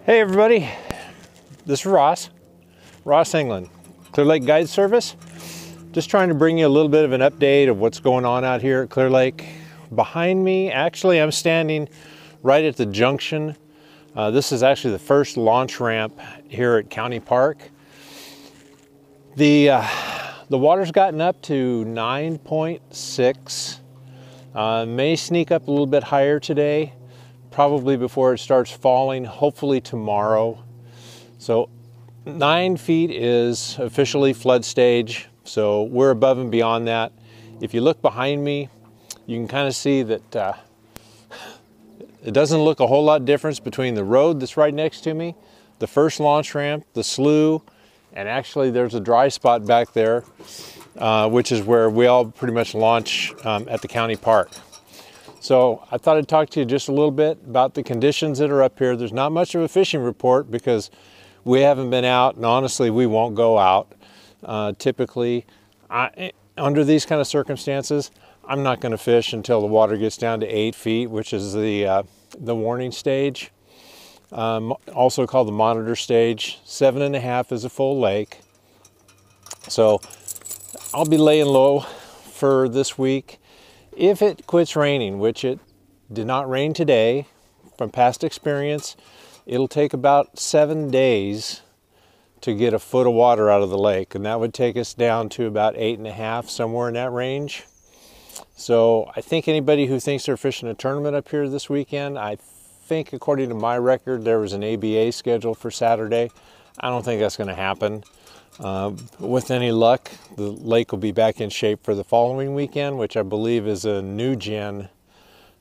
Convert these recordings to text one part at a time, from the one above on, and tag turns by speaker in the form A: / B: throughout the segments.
A: Hey everybody, this is Ross England, Clear Lake Guide Service. Just trying to bring you a little bit of an update of what's going on out here at Clear Lake. Behind me, actually I'm standing right at the junction. This is actually the first launch ramp here at County Park. The water's gotten up to 9.6. May sneak up a little bit higher today, probably before it starts falling, hopefully tomorrow. So 9 feet is officially flood stage, so we're above and beyond that. If you look behind me, you can kind of see that it doesn't look a whole lot difference between the road that's right next to me, the first launch ramp, the slough, and actually there's a dry spot back there, which is where we all pretty much launch at the county park. So I thought I'd talk to you just a little bit about the conditions that are up here. There's not much of a fishing report because we haven't been out, and honestly we won't go out. Typically, under these kind of circumstances, I'm not going to fish until the water gets down to 8 feet, which is the warning stage, also called the monitor stage. 7.5 is a full lake. So I'll be laying low for this week. If it quits raining, which it did not rain today, from past experience, it'll take about 7 days to get a foot of water out of the lake, and that would take us down to about 8.5, somewhere in that range. So I think anybody who thinks they're fishing a tournament up here this weekend, I think according to my record, there was an ABA scheduled for Saturday. I don't think that's going to happen. With any luck, the lake will be back in shape for the following weekend, which I believe is a new gen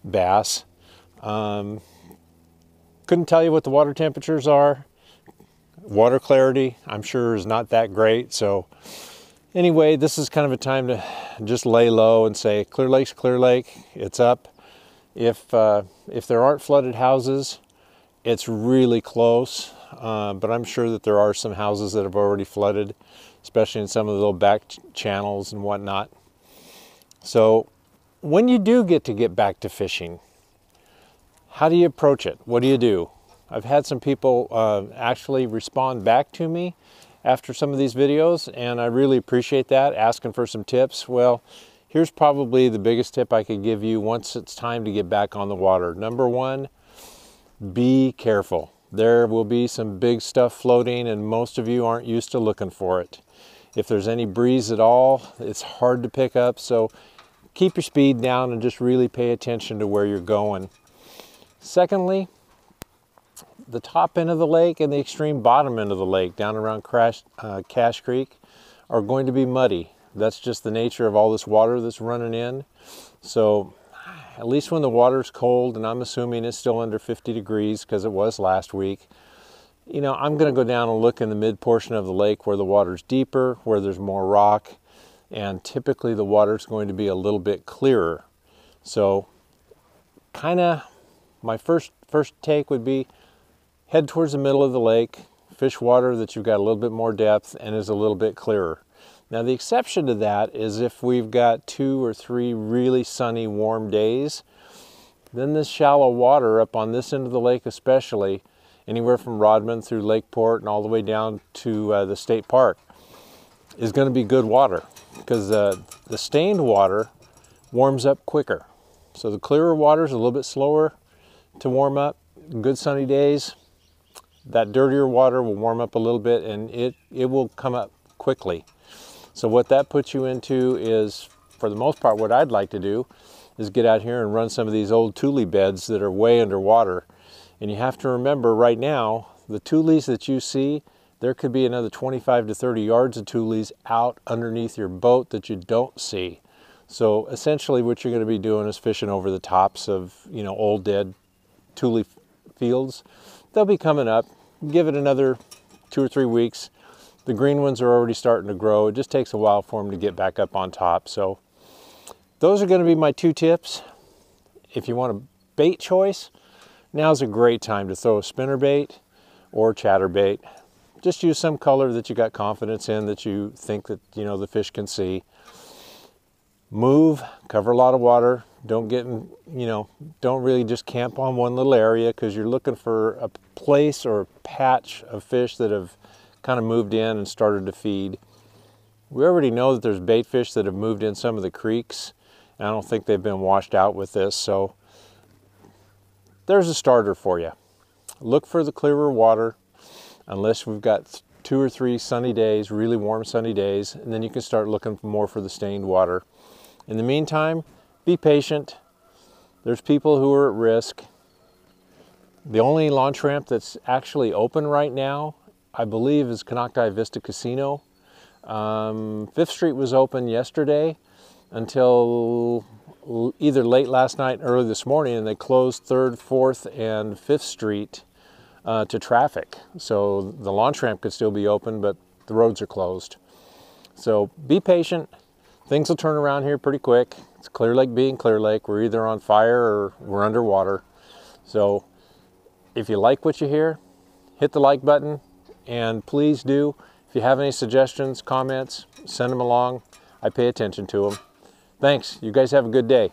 A: bass. Couldn't tell you what the water temperatures are. Water clarity, I'm sure, is not that great. So anyway, this is kind of a time to just lay low and say, Clear Lake's Clear Lake, it's up. If there aren't flooded houses, it's really close. But I'm sure that there are some houses that have already flooded, especially in some of the little back channels and whatnot. So when you do get back to fishing, how do you approach it? What do you do? I've had some people actually respond back to me after some of these videos, and I really appreciate that, asking for some tips. Well, here's probably the biggest tip I could give you once it's time to get back on the water. Number one, be careful. There will be some big stuff floating, and most of you aren't used to looking for it. If there's any breeze at all, it's hard to pick up, so keep your speed down and just really pay attention to where you're going. Secondly, the top end of the lake and the extreme bottom end of the lake down around Cache Creek are going to be muddy. That's just the nature of all this water that's running in. So at least when the water's cold, and I'm assuming it's still under 50 degrees because it was last week, you know, I'm going to go down and look in the mid portion of the lake where the water's deeper, where there's more rock, and typically the water's going to be a little bit clearer. So kind of my first take would be head towards the middle of the lake, fish water that you've got a little bit more depth and is a little bit clearer. Now the exception to that is if we've got 2 or 3 really sunny, warm days, then this shallow water up on this end of the lake especially, anywhere from Rodman through Lakeport and all the way down to the state park, is going to be good water because the stained water warms up quicker. So the clearer water is a little bit slower to warm up. Good sunny days, that dirtier water will warm up a little bit and it will come up quickly. So what that puts you into is, for the most part, what I'd like to do is get out here and run some of these old tule beds that are way underwater. And you have to remember right now, the tules that you see, there could be another 25 to 30 yards of tules out underneath your boat that you don't see. So essentially what you're going to be doing is fishing over the tops of, you know, old dead tule fields. They'll be coming up. Give it another 2 or 3 weeks. The green ones are already starting to grow. It just takes a while for them to get back up on top. So those are going to be my 2 tips. If you want a bait choice, now's a great time to throw a spinnerbait or chatterbait. Just use some color that you got confidence in, that you think that, you know, the fish can see. Move, cover a lot of water, Don't get in, don't really just camp on one little area, because you're looking for a place or a patch of fish that have kind of moved in and started to feed. We already know that there's bait fish that have moved in some of the creeks, and I don't think they've been washed out with this, so there's a starter for you. Look for the clearer water, unless we've got 2 or 3 sunny days, really warm sunny days, and then you can start looking more for the stained water. In the meantime, be patient. There's people who are at risk. The only launch ramp that's actually open right now, I believe, is Konocti Vista Casino. 5th Street was open yesterday until either late last night, early this morning, and they closed 3rd, 4th, and 5th Street to traffic. So the launch ramp could still be open, but the roads are closed. So be patient. Things will turn around here pretty quick. It's Clear Lake being Clear Lake. We're either on fire or we're underwater. So if you like what you hear, hit the like button, and please do. If you have any suggestions, comments, send them along. I pay attention to them. Thanks. You guys have a good day.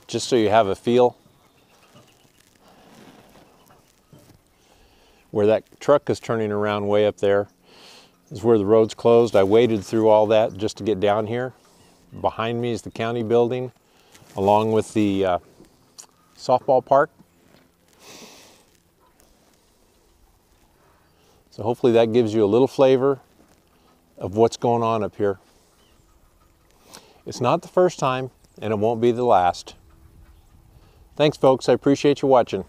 A: Just so you have a feel, where that truck is turning around way up there is where the road's closed. I waded through all that just to get down here. Behind me is the county building, along with the softball park. So hopefully that gives you a little flavor of what's going on up here. It's not the first time, and it won't be the last. Thanks, folks. I appreciate you watching.